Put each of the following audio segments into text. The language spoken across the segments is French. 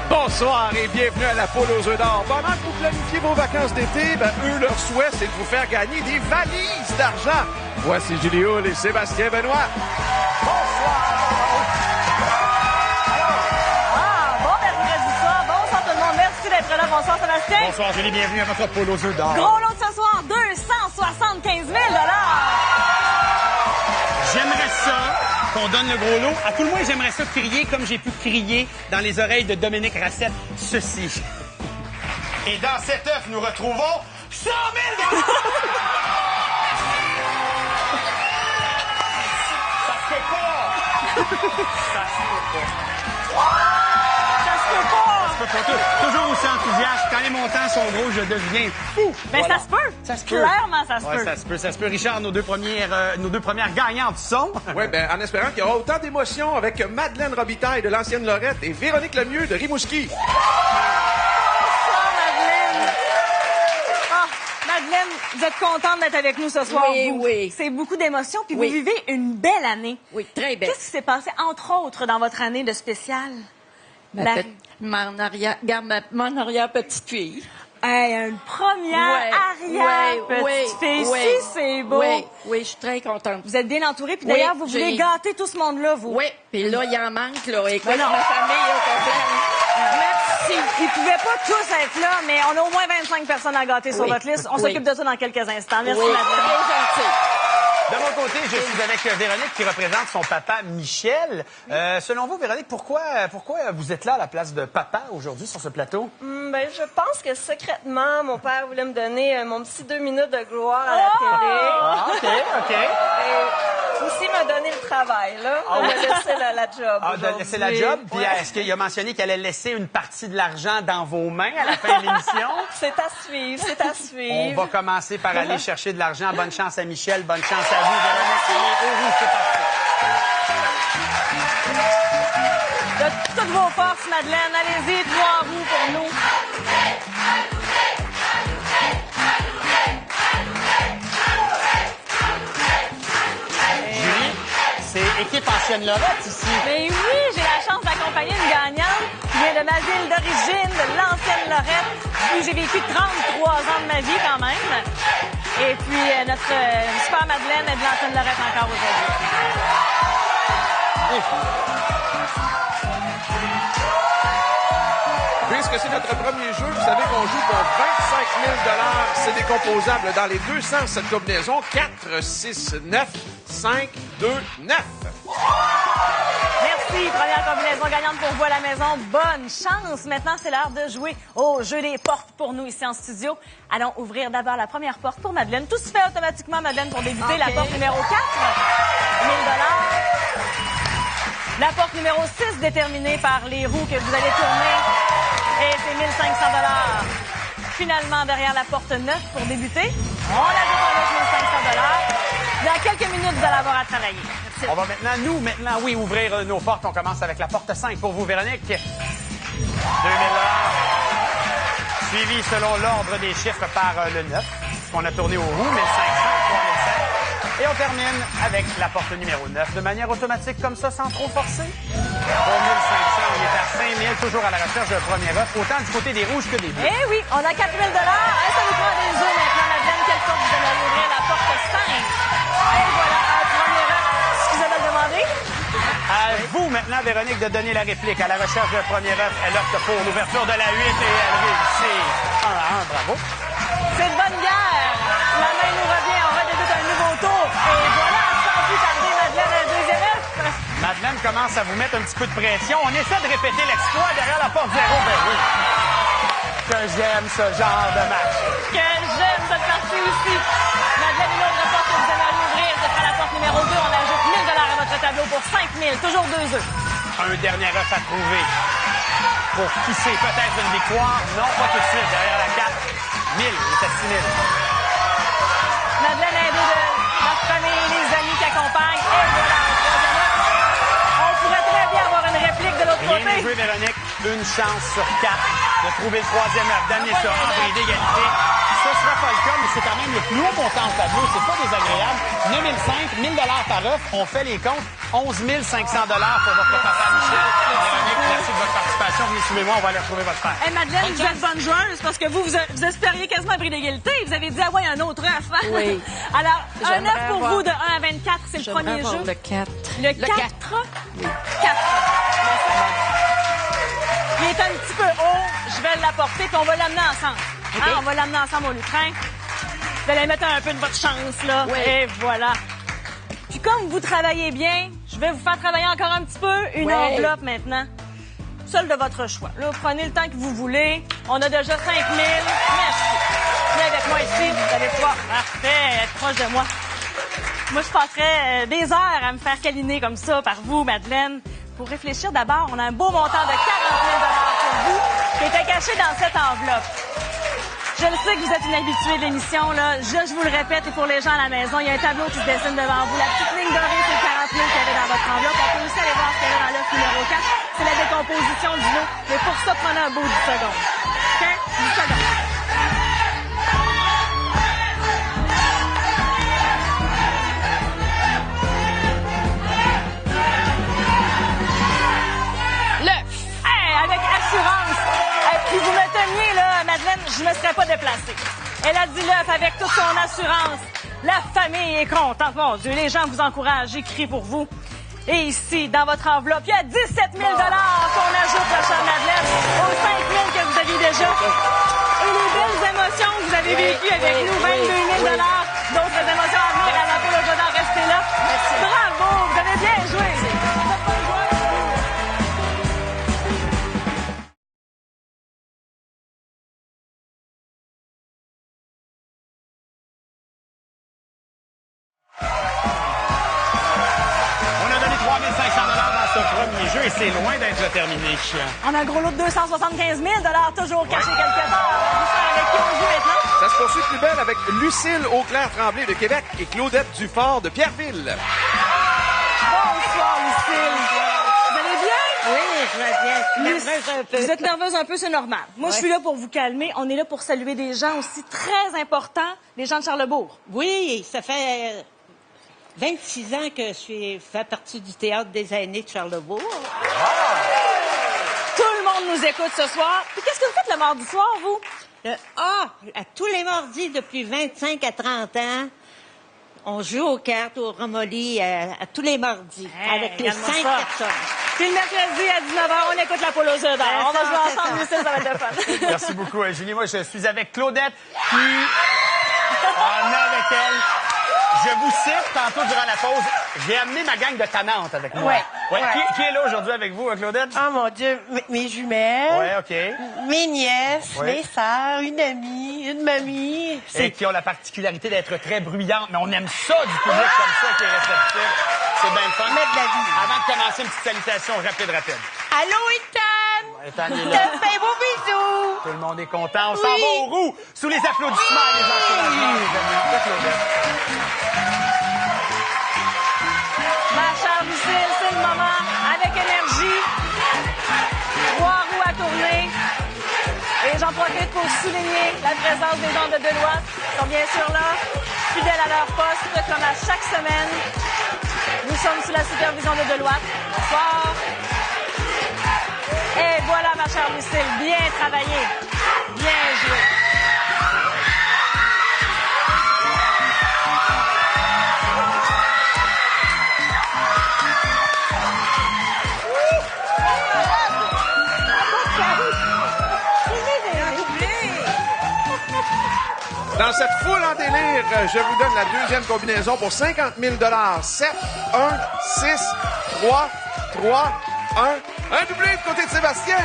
Bonsoir et bienvenue à la Poule aux œufs d'or. Pendant que vous planifiez vos vacances d'été, eux, leur souhait, c'est de vous faire gagner des valises d'argent. Voici Julie Hull et Sébastien Benoît. Bonsoir! Bon mercredi soir. Bonsoir tout le monde. Merci d'être là. Bonsoir Sébastien. Bonsoir Julie, bienvenue à votre Poule aux œufs d'or. Gros lot ce soir, 275 000 $. J'aimerais ça qu'on donne le gros lot. À tout le moins, j'aimerais ça crier comme j'ai pu crier dans les oreilles de Dominique Racette. Ceci. Et dans cet œuf, nous retrouvons 100 000 $! Ça se peut pas! Ça se peut pas! Toujours aussi enthousiaste. Quand les montants sont gros, je deviens fou. Ben, Voilà. ça se peut. Ça se peut. Clairement, ça se Ouais, peut. ça se peut. Richard, nos deux premières gagnantes sont... Oui, en espérant qu'il y aura autant d'émotions avec Madeleine Robitaille de l'ancienne Lorette et Véronique Lemieux de Rimouski. Bonsoir, Madeleine. Madeleine, vous êtes contente d'être avec nous ce soir? Oui, vous. oui. C'est beaucoup d'émotions, puis Oui. vous vivez une belle année. Oui, très belle. Qu'est-ce qui s'est passé, entre autres, dans votre année de spécial? Mon arrière-petite-fille. Hey, une première arrière-petite-fille. Si, c'est beau. Oui, je suis très contente. Vous êtes bien entourée, puis Oui, d'ailleurs, vous voulez j'ai- gâter tout ce monde-là, vous. Oui, puis là, il en manque, là. Écoute, Ben non. ma famille au complet. Merci. Ils pouvaient pas tous être là, mais on a au moins 25 personnes à gâter sur Oui. votre liste. On Oui. s'occupe de ça dans quelques instants. Merci, Oui, Madeleine. très gentil. De mon côté, je suis avec Véronique qui représente son papa Michel. Selon vous, Véronique, pourquoi vous êtes là à la place de papa aujourd'hui sur ce plateau? Ben, je pense que secrètement, mon père voulait me donner mon petit 2 minutes de gloire à la télé. Ah, OK. Et aussi me donner le travail, là. Ah, De oui. me laisser la job. Ah, de laisser la job. Puis est-ce qu'il a mentionné qu'elle allait laisser une partie de l'argent dans vos mains à la fin de l'émission? C'est à suivre, c'est à On suivre. va commencer par aller chercher de l'argent. Bonne chance à Michel, bonne chance à vous, Véronique. Oui, c'est parti. De toutes vos forces, Madeleine, allez-y, 3 roues pour nous. Julie, c'est équipe ancienne Lorette ici. Mais oui, j'ai la chance d'accompagner une gagnante qui vient de ma ville d'origine, de l'ancienne Lorette, où j'ai vécu 33 ans de ma vie quand même. Et puis, notre super Madeleine est de l'ancienne Lorette encore aujourd'hui. Puisque c'est notre premier jeu, vous savez qu'on joue pour 25 000 $. C'est décomposable dans les deux sens, cette combinaison. 4, 6, 9, 5, 2, 9. Merci. Première combinaison gagnante pour vous à la maison. Bonne chance. Maintenant, c'est l'heure de jouer au jeu des portes pour nous ici en studio. Allons ouvrir d'abord la première porte pour Madeleine. Tout se fait automatiquement, Madeleine, pour débuter. OK. La porte numéro 4, 1 000 $. La porte numéro 6, déterminée par les roues que vous allez tourner. Et c'est 1 500 $. Finalement, derrière la porte 9 pour débuter. On ajoute un autre 1 500 $. Dans quelques minutes, vous allez avoir à travailler. Merci. On va maintenant, ouvrir nos portes. On commence avec la porte 5 pour vous, Véronique. 2 000 $. Suivi selon l'ordre des chiffres par le 9. On a tourné au roux, 1 500, 3 500. Et on termine avec la porte numéro 9 de manière automatique comme ça, sans trop forcer. Pour 1 500, on est à 5 000, toujours à la recherche d'un premier œuf, autant du côté des rouges que des bleus. Eh oui, on a 4 000 $. Et ça nous prend des œufs maintenant, Madeleine. Quelle porte vous allez ouvrir? La porte 5. Et voilà, un premier œuf. Excusez-moi de le demander. À vous maintenant, Véronique, de donner la réplique. À la recherche d'un premier œuf, elle opte pour l'ouverture de la 8 et elle réussit 1 à 1. Bravo. C'est de bonne guerre. La main nous revient. On redébute un nouveau tour. Et voilà, sans plus tarder, Madeleine, un deuxième œuf. Madeleine commence à vous mettre un petit peu de pression. On essaie de répéter l'exploit derrière la porte 0. Ben oui. Que j'aime ce genre de match. Que j'aime cette partie aussi. Madeleine, une autre porte que vous allez ouvrir. Ce sera la porte numéro 2. On ajoute 1 000 $ à votre tableau pour 5 000. Toujours 2 œufs. Un dernier œuf à trouver. Pour qui sait, peut-être une victoire. Non, pas tout de suite. Derrière la 4, 1000. Il est à 6 000. Madeleine, aidée de notre famille, les amis qui accompagnent. Et voilà, un troisième œuf. On pourrait très bien avoir une réplique de l'autre Rien côté. n'est joué Véronique, une chance sur 4 de trouver le troisième œuf, d'amener ça en bris d'égalité. Ce sera pas le cas, mais c'est quand même le plus haut montant au tableau. C'est pas désagréable. 9 500, 1 000 par œuf. On fait les comptes. 11 500 pour votre papa Michel. Véronique, merci de votre participation. Venez suivez-moi, on va aller retrouver votre père. Hey, Madeleine, vous êtes bonne joueuse parce que vous espériez quasiment un prix d'égalité. Vous avez dit, ah ouais, un autre œuf. Oui. Alors, un J'aimerais œuf pour avoir- vous de 1 à 24, c'est le premier jeu. Le 4. Le 4? Oui. 4. Il est un petit peu haut. Je vais l'apporter, puis on va l'amener ensemble. OK. Hein, on va l'amener ensemble au lutrin. Vous allez mettre un peu de votre chance, là. Oui. Et voilà. Puis comme vous travaillez bien, je vais vous faire travailler encore un petit peu. Une Oui. enveloppe maintenant. Seule de votre choix. Là, prenez le temps que vous voulez. On a déjà 5 000. Merci. Venez avec moi ici. Vous allez pouvoir. Parfait. Être proche de moi. Moi, je passerais des heures à me faire câliner comme ça par vous, Madeleine. Pour réfléchir d'abord, on a un beau montant de 40 000 pour vous qui était caché dans cette enveloppe. Je le sais que vous êtes une habituée de l'émission, là. Je vous le répète, et pour les gens à la maison, il y a un tableau qui se dessine devant vous. La petite ligne dorée, c'est 40 000 qu'il y avait dans votre enveloppe. On peut aussi aller voir ce qu'il y avait dans l'œuf numéro 4. C'est la décomposition du lot. Mais pour ça, prenez un beau 10 secondes. OK? 10 secondes. Hey, avec assurance. Puis vous me teniez, là, Madeleine, je ne me serais pas déplacée. Elle a dit l'œuf avec toute son assurance. La famille est contente. Mon Dieu, les gens vous encouragent, j'écris pour vous. Et ici, dans votre enveloppe, il y a 17 000 qu'on ajoute, la chère Madeleine, aux 5 000 que vous aviez déjà. Et les belles émotions que vous avez vécues avec nous, 22 000 d'autres émotions à venir à la poule au Godard, restez là. Bravo, vous avez bien joué. On a donné 3 500 dans ce premier jeu et c'est loin d'être terminé. On a un gros lot de 275 000 toujours caché quelque part. Vous savez avec qui on joue maintenant? Ça se poursuit plus belle avec Lucille Auclair-Tremblay de Québec et Claudette Dufort de Pierreville. Bonsoir, Lucille. Vous allez bien? Oui, je vais bien. Je suis Lucie, nerveuse un peu. Vous êtes nerveuse un peu, c'est normal. Moi, je suis là pour vous calmer. On est là pour saluer des gens aussi très importants, les gens de Charlebourg. Oui, ça fait 26 ans que je fais partie du Théâtre des aînés de Charlebourg. Tout le monde nous écoute ce soir. Puis qu'est-ce que vous faites le mardi soir, vous? À tous les mardis, depuis 25 à 30 ans, on joue aux cartes, au Romoli, à tous les mardis, avec les regarde-moi 5 ça. personnes. Puis le mercredi à 19h, on écoute la poule aux œufs d'or. On va C'est jouer ça, c'est ensemble, ça. Lucille, ça va être le fun. Merci beaucoup, Julie. Moi, je suis avec Claudette, qui en a avec elle. Je vous cite tantôt durant la pause. J'ai amené ma gang de tannantes avec moi. Ouais. Ouais. Qui est là aujourd'hui avec vous, Claudette? Oh mon Dieu, mes jumelles, Ouais, OK. mes nièces, Ouais. mes sœurs, une amie, une mamie. Et qui ont la particularité d'être très bruyantes. Mais on aime ça du public comme ça qui est réceptif. C'est bien le fun. Mettre de la vie. Avant de commencer, une petite salutation rapide. Allô, Ethan! Ethan est Je là. te fais un beau bisou! Tout le monde est content. On s'en Oui. va au roux sous les applaudissements et les encouragements, les amis. De Claudette. Ma chère Lucille, c'est le moment. Avec énergie. 3 roues à tourner. Et j'en profite pour souligner la présence des gens de Deloitte. Ils sont bien sûr là, fidèles à leur poste, comme à chaque semaine. Nous sommes sous la supervision de Deloitte. Bonsoir. Et voilà, ma chère Lucille, bien travaillé. Bien joué. Dans cette foule en délire, je vous donne la deuxième combinaison pour 50 000 7, 1, 6, 3, 3, 1. Un doublé du côté de Sébastien.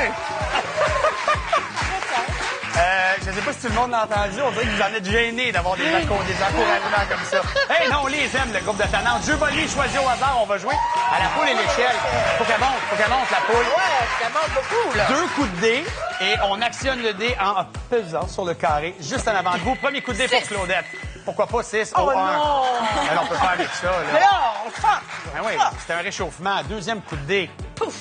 Je ne sais pas si tout le monde l'a entendu. On dirait que vous en êtes gênés d'avoir des encouragements comme ça. Hey, non, on les aime, le groupe de tannantes. Jeu Bonnier choisi au hasard. On va jouer à la poule et l'échelle. Faut qu'elle monte, la poule. Ouais, ça monte beaucoup, là. 2 coups de dé et on actionne le dé en pesant sur le carré juste en avant de vous. Premier coup de dé pour Claudette. Pourquoi pas 6 au 1? non! Alors, on peut faire avec ça. Mais Là. là, on se passe. Ben oui, c'était un réchauffement. Deuxième coup de dé. Pouf!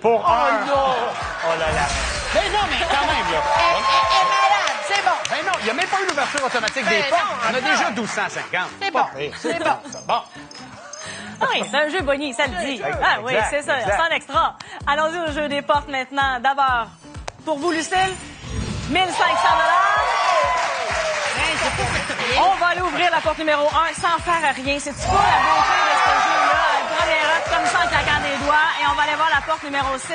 pour un. non! Oh là là. Mais non, mais quand même, là. Elle est malade, c'est bon. Ben non, il n'y a même pas eu l'ouverture automatique des Ben portes. non, On a encore. déjà 1250. C'est Pas bon. pire. C'est bon, ça. Bon. Ah oui, c'est un jeu Bonnie, ça le dit. Exact, Ah oui, exact, c'est ça, exact. sans extra. Allons-y au jeu des portes maintenant. D'abord, pour vous, Lucille, 1500 On va aller ouvrir la porte numéro 1 sans faire rien. C'est quoi la beauté de ce jeu-là? Première acte comme ça en claquant des doigts. Et on va aller voir la porte numéro 6,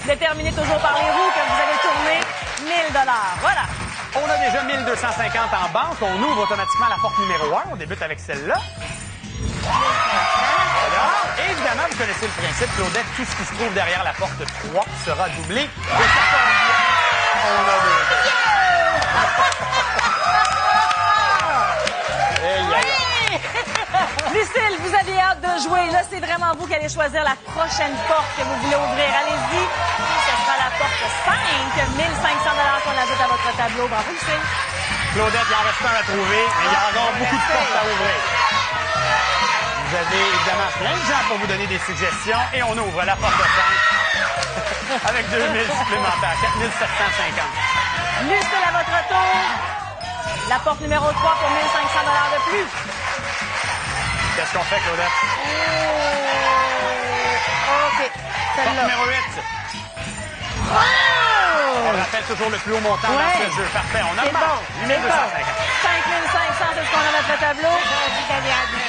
déterminée toujours par les roues que vous avez tourné 1000 $. Voilà. On a déjà 1250 en banque. On ouvre automatiquement la porte numéro 1. On débute avec celle-là. Voilà. Et évidemment, vous connaissez le principe, Claudette. Tout ce qui se trouve derrière la porte 3 sera doublé. Et ça tombe bien. On a deux. Lucille, vous aviez hâte de jouer. Là, c'est vraiment vous qui allez choisir la prochaine porte que vous voulez ouvrir. Allez-y. Ce sera la porte 5, 1500 $ qu'on ajoute à votre tableau. Bravo, Lucille. Claudette, il en reste un à trouver, mais il y a encore beaucoup de portes à ouvrir. Vous avez évidemment plein de gens pour vous donner des suggestions et on ouvre la porte 5 avec 2000 supplémentaires, 4750. Lucille, à votre tour. La porte numéro 3 pour 1500 $ de plus. Qu'est-ce qu'on fait, Claudette? OK. Porte Celle-là. numéro 8. On rappelle toujours le plus haut montant dans ce jeu. Parfait, on C'est augmente. bon. 1250. 5500, c'est ce qu'on a dans notre tableau.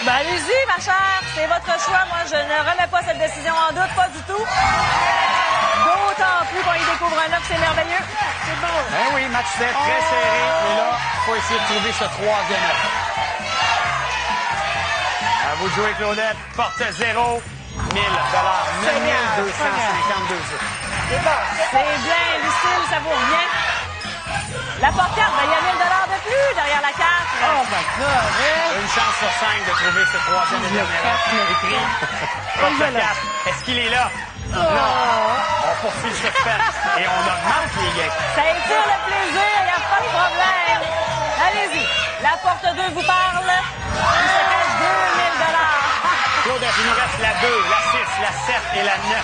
Ben, allez-y, ma chère. C'est votre choix. Moi, je ne remets pas cette décision en doute, pas du tout. D'autant plus qu'on y découvre un œuf, c'est merveilleux. C'est bon. Ben oui, match 7, très serré. Et là, il faut essayer de trouver ce troisième œuf. À vous de jouer, Claudette. Porte 0, 1000 $. 9252 œufs. C'est bon. C'est bien, Lucille, ça vous revient. La porte 4, ben, il y a 1000 $ de plus derrière la carte. Oh my God, hein? Une chance sur 5 de trouver ce troisième et dernier œuf. Écrit. Porte 4. Est-ce qu'il est là? Non. On poursuit le suspense et on augmente les gains. Ça étire le plaisir, il n'y a pas de problème. Allez-y. La porte 2 vous parle. Il se cache 2000 $. Claudette, il nous reste la 2, la 6, la 7 et la 9.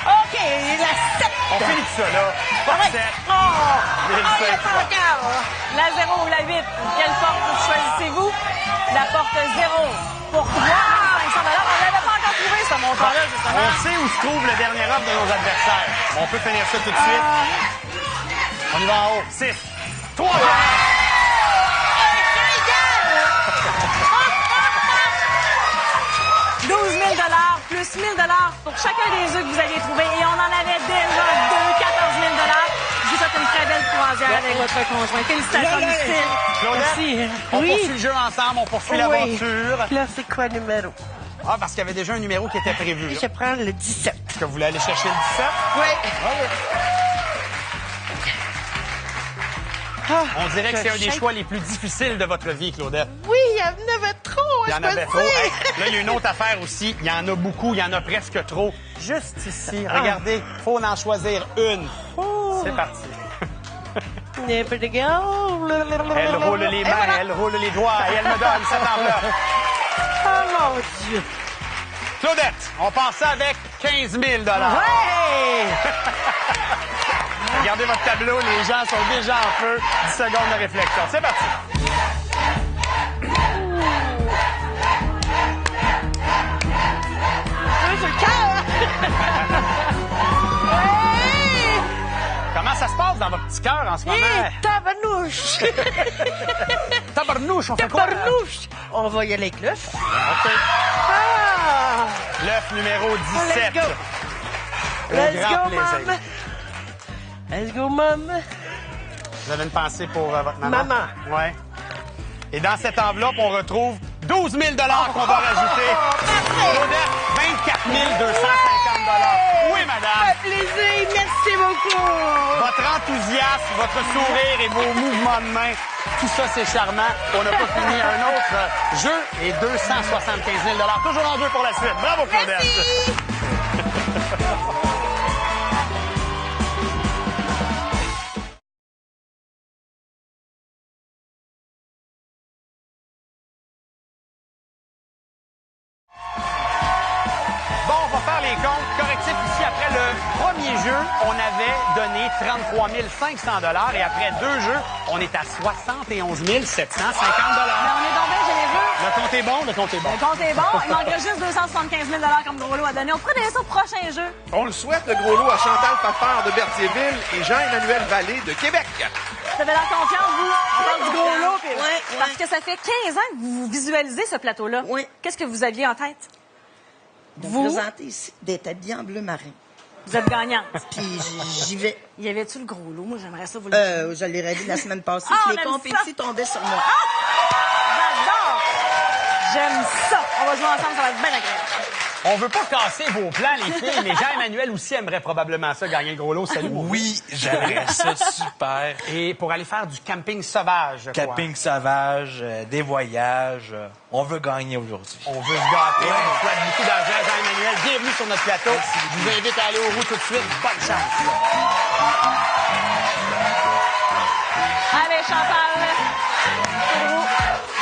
OK, la 7. On finit tout ça, là. Porte 7. Oh, il y a 1500. pas encore. La 0 ou la 8, quelle porte choisissez-vous? La porte 0 pour 3500 $. On n'avait pas encore trouvé ce montant-là, justement. On sait où se trouve le dernier offre de nos adversaires. On peut finir ça tout de suite. On y va en haut. 6. 3. 12 000 $ plus 1 000 $ pour chacun des œufs que vous aviez trouvés. Et on en avait déjà 14 000 $. Je vous souhaite une très belle croisière avec votre conjoint. Félicitations, Lucille. Claudette, on poursuit le jeu ensemble, on poursuit l'aventure. Là, c'est quoi le numéro? Ah, parce qu'il y avait déjà un numéro qui était prévu. Là. Je prends le 17. Est-ce que vous voulez aller chercher le 17? Oui. Ah, On dirait que c'est un des je choix les plus difficiles de votre vie, Claudette. Oui, il y en avait trop. Il y en je avait me trop. dis. Hey, là, il y a une autre affaire aussi. Il y en a beaucoup, il y en a presque trop. Juste ici, regardez, faut en choisir une. C'est parti. Never to go. Elle roule les Et mains, voilà. elle roule les doigts et elle me donne cette enveloppe. Oh mon Dieu. Claudette, on part ça avec 15 000 $. Ouais! Regardez votre tableau, les gens sont déjà en feu. 10 secondes de réflexion. C'est parti. J'ai le cœur. Ouais! Comment ça se passe dans votre petit cœur en ce moment? Et tabarnouche. Tabarnouche, on fait quoi? Tabarnouche. On va y aller avec l'œuf. OK. Ah! L'œuf numéro 17. Let's go. Au Let's grand go, plaisir. mom. Let's go, mom. Vous avez une pensée pour votre maman? Maman. Oui. Et dans cette enveloppe, on retrouve 12 000 $ qu'on va rajouter. Claudette, 24 250 $. Oui, madame. Ça fait plaisir. Merci beaucoup. Votre enthousiasme, votre sourire et vos mouvements de main, tout ça, c'est charmant. On n'a pas fini un autre jeu et 275 000 $. Toujours en jeu pour la suite. Bravo, Claudette. Merci. Bon, on va faire les comptes. Correctif ici après le premier premier jeu, on avait donné 33 500 $ et après 2 jeux, on est à 71 750 $. Mais on est donc bien généreux. Le compte est bon, le compte est bon. Le compte est bon. Il manquerait juste 275 000 comme gros lot à donner. On pourrait donner ça au prochain jeu. On le souhaite, le gros lot à Chantal Pafard de Berthierville et Jean-Emmanuel Vallée de Québec. Vous avez l'air confiante, vous? On parle du gros lot. Puis... Ouais. Parce que ça fait 15 ans que vous visualisez ce plateau-là. Oui. Qu'est-ce que vous aviez en tête? De Vous? présenter ici, d'être habillé en bleu marin. Vous êtes gagnante. Puis j'y vais. Y avait-tu le gros lot? Moi, j'aimerais ça vous le dire. Je l'ai rêvé la semaine passée. Ah, puis on les aime compétitions tombaient sur moi. J'adore! J'aime ça. On va jouer ensemble, ça va être bien agréable. On veut pas casser vos plans, les filles, mais Jean-Emmanuel aussi aimerait probablement ça, gagner le gros lot. Salut, mon Oui, j'aimerais ça, super. Et pour aller faire du camping sauvage, je crois. Camping sauvage, des voyages. On veut gagner aujourd'hui. On veut se gâter, on vous souhaite beaucoup d'argent. Jean-Emmanuel, bienvenue sur notre plateau. Je vous invite à aller aux roues tout de suite. Bonne chance. Allez, Chantal. C'est vous.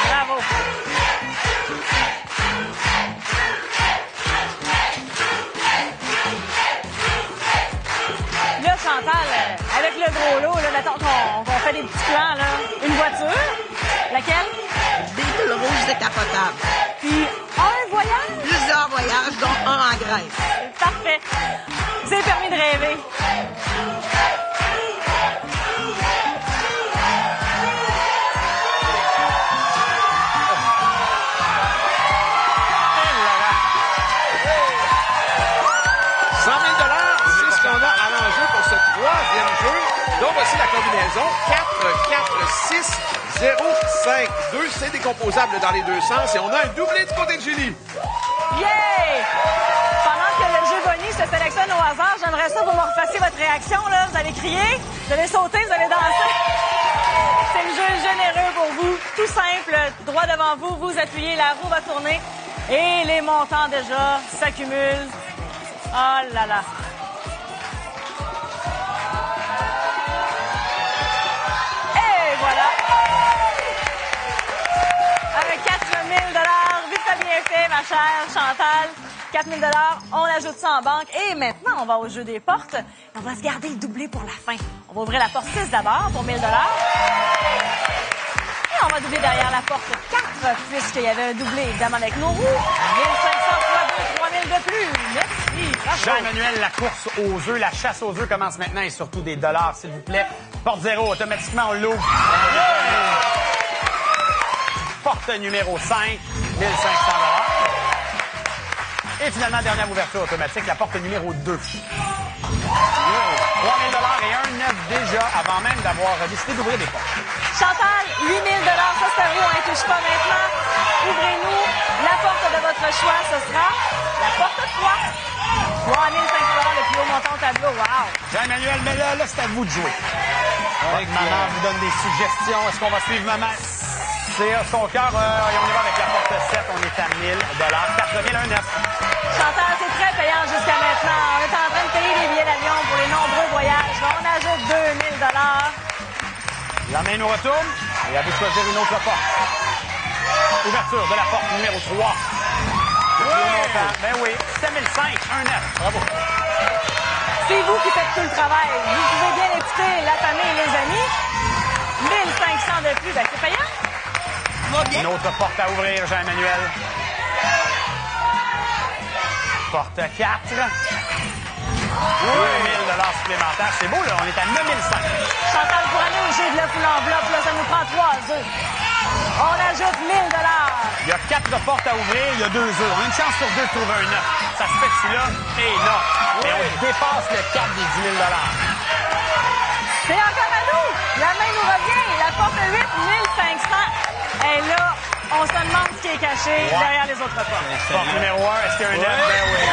Bravo. Là, Chantal, avec le gros lot, là, mettons qu'on fait des petits plans, là. Une voiture. Laquelle? Des poules rouges décapotables. Puis un voyage. Plusieurs voyages, dont un en Grèce. Parfait. C'est permis de rêver. Troisième jeu. Donc, voici la combinaison 4-4-6-0-5-2. C'est décomposable dans les deux sens et on a un doublé du côté de Julie. Yay! Pendant que le jeu Bonnie se sélectionne au hasard, j'aimerais ça que vous me refassiez votre réaction. Là. Vous allez crier, vous allez sauter, vous allez danser. C'est le jeu généreux pour vous. Tout simple, droit devant vous, vous appuyez, la roue va tourner et les montants déjà s'accumulent. Oh là là! Voilà. Avec 4 000 $, vite fait bien fait, ma chère Chantal. 4 000 $, on ajoute ça en banque. Et maintenant, on va au jeu des portes. On va se garder le doublé pour la fin. On va ouvrir la porte 6 d'abord pour 1 000 $. Et on va doubler derrière la porte 4, puisqu'il y avait un doublé, évidemment, avec nos roues. 1 500 fois 2, 3 000 de plus. Merci. Bravo. Jean-Emmanuel, la course aux œufs, la chasse aux œufs commence maintenant et surtout des dollars, s'il vous plaît. Porte 0, automatiquement, on l'ouvre. Porte numéro 5, 1 500 $. Et finalement, dernière ouverture automatique, la porte numéro 2. 3 000 $ et un neuf déjà, avant même d'avoir décidé d'ouvrir des portes. Chantal, 8 000 $, ça c'est à vous, on ne touche pas maintenant. Ouvrez-nous la porte de votre choix, ce sera la porte 3. 3 500 $, le plus haut montant au tableau, wow! Jean-Emmanuel, mais là, c'est à vous de jouer. Maman vous donne des suggestions. Est-ce qu'on va suivre maman? C'est son cœur. Et on y va avec la porte 7. On est à 1 000 $. 4 000, 1 9. Chantal, c'est très payant jusqu'à maintenant. On est en train de payer les billets d'avion pour les nombreux voyages. On ajoute 2 000 $. La main nous retourne. Et à vous de choisir une autre porte. Ouverture de la porte numéro 3. Ben oui, 7 500, 1 9. Bravo. C'est vous qui faites tout le travail. Vous pouvez bien écouter la famille et les amis. 1 500 de plus, ben c'est payant. Une autre porte à ouvrir, Jean-Emmanuel. Porte 4. 2 000 $ supplémentaires. C'est beau, là. On est à 9 500. Chantal, pour aller au jeu de l'œuf ou l'enveloppe, là, ça nous prend 3 œufs. On ajoute 1 000 $. Il y a 4 portes à ouvrir, il y a 2 œufs. On a une chance sur 2 de trouver un 9. Ça se fait que celui-là et non. Mais on dépasse le cap des 10 000 $. C'est encore à nous. La main nous revient. La porte 8, 1 500. Et là, on se demande ce qui est caché derrière les autres portes. Porte numéro 1, est-ce qu'il y a un 9? Ben oui.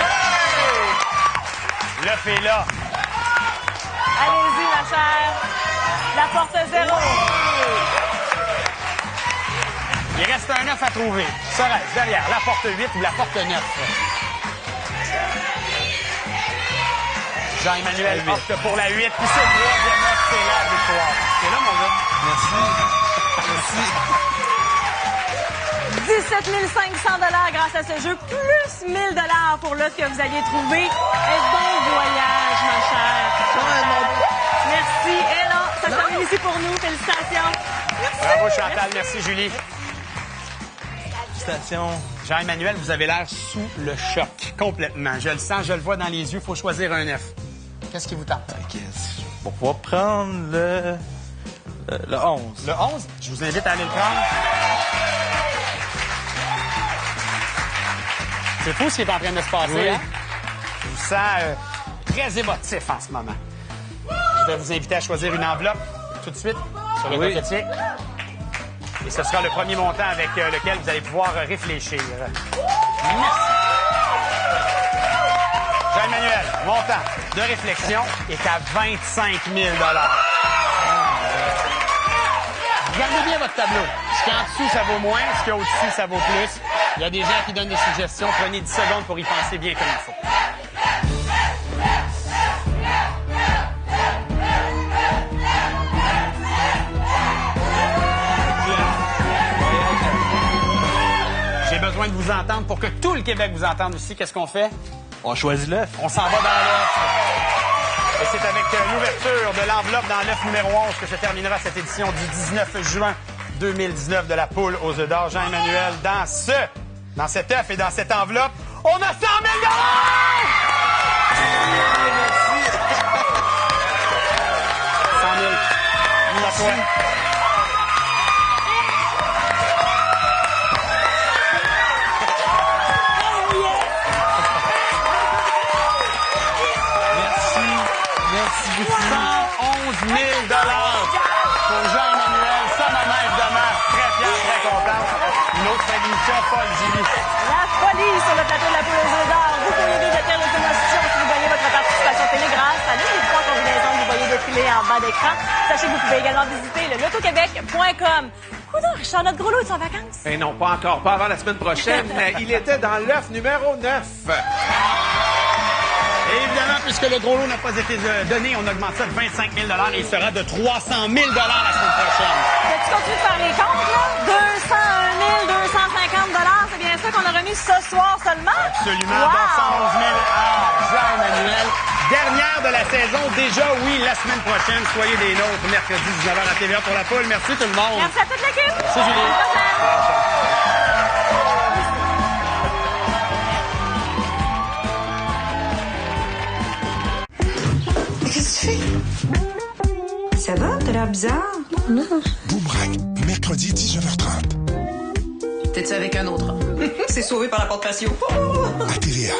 L'œuf est là. Allez-y, ma chère. La porte 0. Il reste un 9 à trouver. Ça reste derrière la porte 8 ou la porte 9. Jean-Emmanuel opte pour la 8. Puis c'est le troisième œuf, c'est la victoire. C'est là, mon gars. Merci. Merci. 17 500 $ grâce à ce jeu, plus 1 000 $ pour l'autre que vous aviez trouvé. Et bon voyage, ma chère. Merci. Et là, ça se termine ici pour nous. Félicitations. Merci. Bravo, Chantal. Merci, Julie. Félicitations. Jean-Emmanuel, vous avez l'air sous le choc, complètement. Je le sens, je le vois dans les yeux. Il faut choisir un F. Qu'est-ce qui vous tente? OK. On va prendre le 11. Le 11? Je vous invite à aller le prendre. C'est fou ce qui est en train de se passer, Oui. hein? Je vous sens très émotif en ce moment. Je vais vous inviter à choisir une enveloppe tout de suite sur le Oui. coquetier. Et ce sera le premier montant avec lequel vous allez pouvoir réfléchir. Merci. Jean-Emmanuel, montant de réflexion est à 25 000 $. Regardez bien votre tableau. Ce qui est en dessous, ça vaut moins. Ce qui est au-dessus, ça vaut plus. Il y a des gens qui donnent des suggestions. Prenez 10 secondes pour y penser bien comme il faut. J'ai besoin de vous entendre pour que tout le Québec vous entende aussi. Qu'est-ce qu'on fait? On choisit l'œuf. On s'en va dans l'œuf. Et c'est avec l'ouverture de l'enveloppe dans l'œuf numéro 11 que se terminera cette édition du 19 juin 2019 de la poule aux œufs d'or. Jean-Emmanuel, dans cet œuf et dans cette enveloppe, on a 100 000 $! Merci. 100 000. C'est à toi. Merci beaucoup. 111 000 $ pour Jean-Emmanuel. Ça, ma mère de masse. Très fière, très contente. Une autre émission folle, Julie. La folie sur le plateau de la poule aux œufs d'or. Vous pourriez déjeter l'automotion si vous gagnez votre participation télé grâce à l'une des 3 combinaisons que vous voyez défiler en bas d'écran. Sachez que vous pouvez également visiter le lotoquebec.com. Coudon, Richard, notre gros lot est en vacances. Eh non, pas encore, pas avant la semaine prochaine, mais il était dans l'œuf numéro 9. Et évidemment, puisque le gros lot n'a pas été donné, on augmente ça de 25 000 $ et il sera de 300 000 $ la semaine prochaine. Tu continues de faire les comptes, là? 201 250 $, c'est bien ça qu'on a remis ce soir seulement? Absolument, Wow! dont 111 000 à Jean-Emmanuel. Dernière de la saison, déjà, oui, la semaine prochaine. Soyez des nôtres, mercredi 19h à TVA pour la poule. Merci tout le monde. Merci à toute l'équipe. Merci, Julie. Qu'est-ce que tu fais? Ça va? T'as l'air bizarre? Non. Boomerang, mercredi 19h30. T'es-tu avec un autre? C'est sauvé par la porte patio. À TVA.